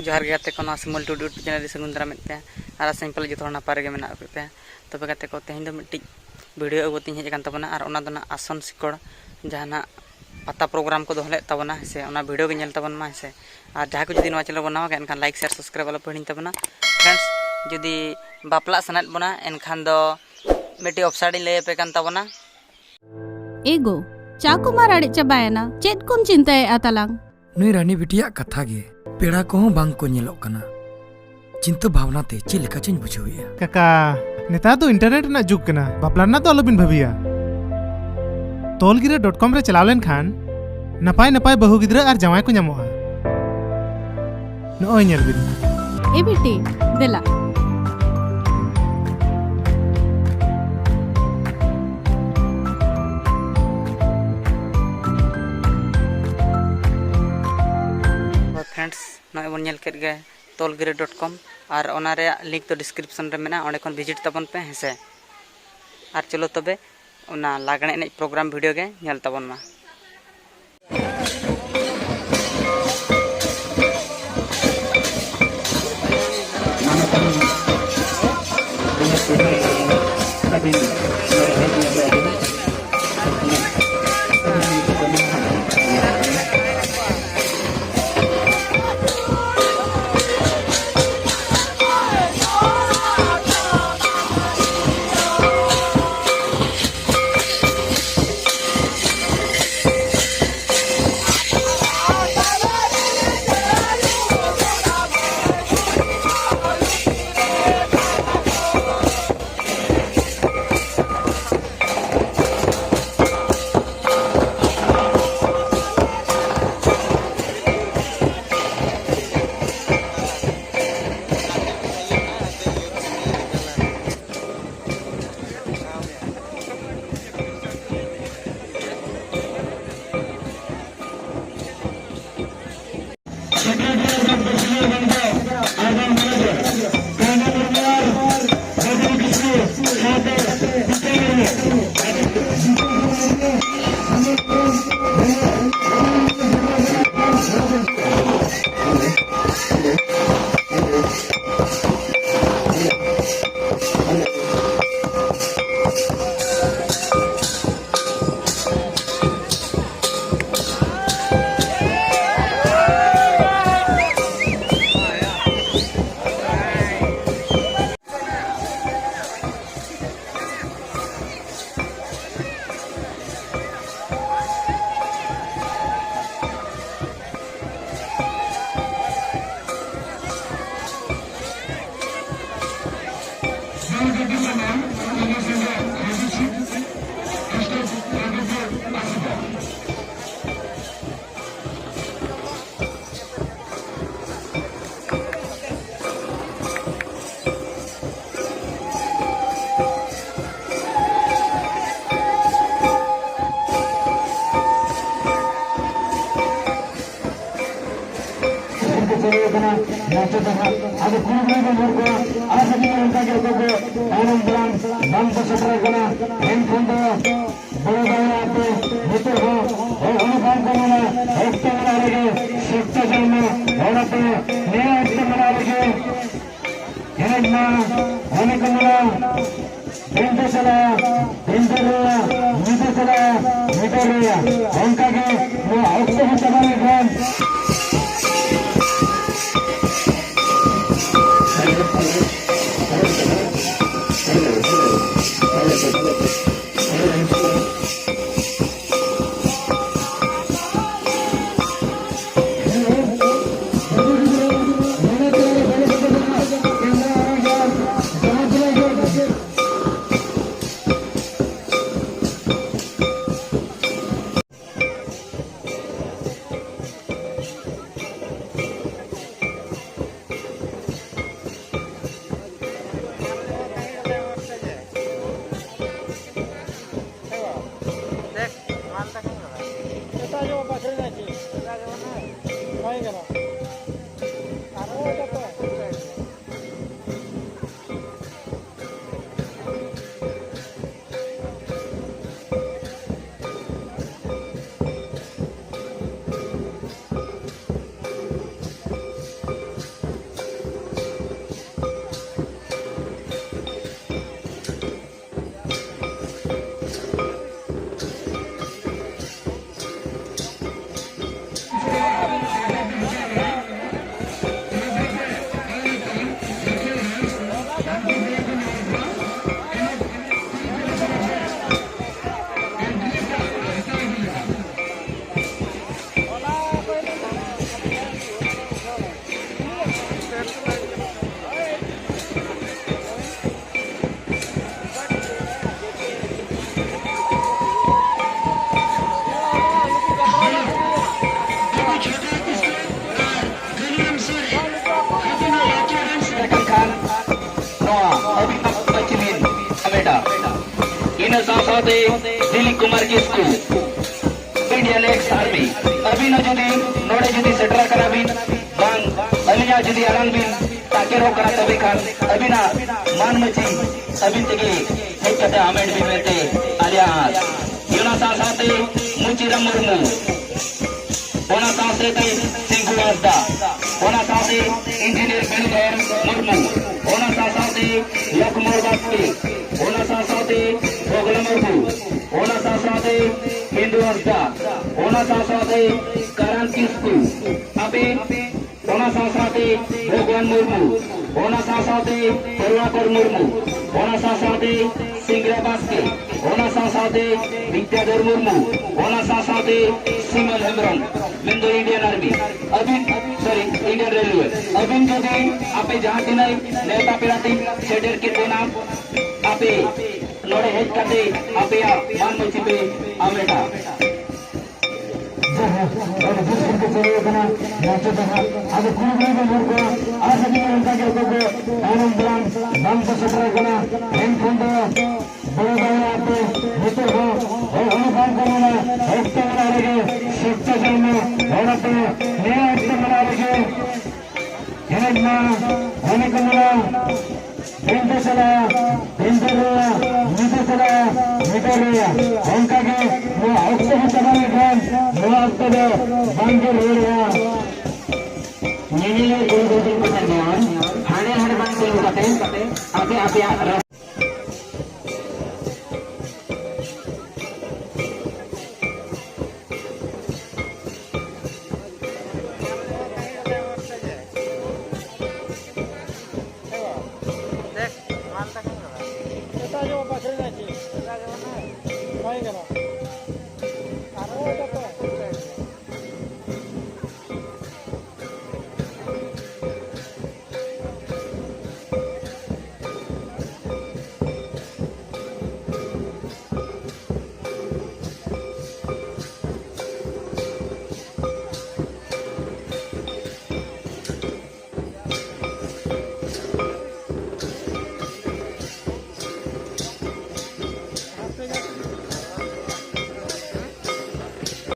जोहार गे गाते को सिमल टुडू चैनल सगुन दाराम पे और सिंपल जो नपाय गे मेना पे तब गाते को तेज मिट्टी वीडियो अगुती हज तबना और आसन सिकड़ जहाँ पता प्रोग्राम को दोहले तबना से वीडियो के तबन से और जहाँ को जुदी चैनल बनावा एनखान लाइक शेयर सब्सक्राइब वाला पढ़ी तबना फ्रेंड्स जुदी बापला सनात बना एनखान दो मिट्टी ऑफसाइड लैपे तबना एगो चाकुमार आड़े चाबायना चेत कुम चिंताए आतालांग नुई रानी बिटिया कथा गे पेड़ा को बांग को नेलोक कना चिंता भावना ते चे लेका चें बुझाविया काका नेता तो इंटरनेट ना जुग कना बापला ना तो अलबिन भविया tolgira.com रे चलाव लेन खान नपाय नपाय बहु गिद्रा और जवाय को ᱧᱟᱢᱚᱜᱼᱟ नोय ñᱮᱞ बिन ए बेटी देला फ्रेंड्स नॉय बन नेल केट गे tolgira.com और ओना रे लिंक तो डिस्क्रिप्शन रे मेना ओंडे खन विजिट तबन पे हेसे और चलो तबे ओना लागणे एने प्रोग्राम वीडियो गे नेल तबन मा इन साथे Dilip Kumar Kisku Indian ex army अभी न जुदी नोड़े जुदी सेटर करा बिन बांग अलिया जुदी आराम बिन ताके रो करा तभी खान अभी ना मान मची अभी तक हेड कते आमेंट भी मेते आलिया यूना साथे मुचिरा मुर्मू ओना साथे सिंघु वासदा ओना साथे इंजीनियर बेणुधर मुर्मू ओना साथे लखमोर बास्के ओना साथे भोगला मुर्मू ओना साथे हिंदू वासदा ओना साथे करण किस्कू अबे ओना साथे भगवान मुर्मू ओना साथे करुणाकर मुर्मू ओना साथे सिंगरा बास्के ओना साथे विद्याधर मुर्मू ओना साथे सिमल हेम्ब्रम मेंदो इंडियन आर्मी अभी सॉरी इंडियन रेलवे अभी जुदी आपे जहां दिनाई नेता पेराती शेडर के देना आपे नोड़े हेड करते आपे मान मची पे आमेटा और जिस को चले बना नाचो बना अब कुड़ी में मुर्गा आज भी उनका के को आनंद ब्रांड नाम से सत्र बना इन फंड बड़े बड़े आपे होते हो और हम काम करना एक बना रहे शिक्षा जल में और अपने नया एक बना रहे हेड ना होने को मिला हिंदू चला निकलिया उनका के वो अक्सर चलाने खान वो अक्सर बंद हो रहा नीले दो दिन को धन्यवाद हाड़े बंद करते आते आते जो बकरी नहीं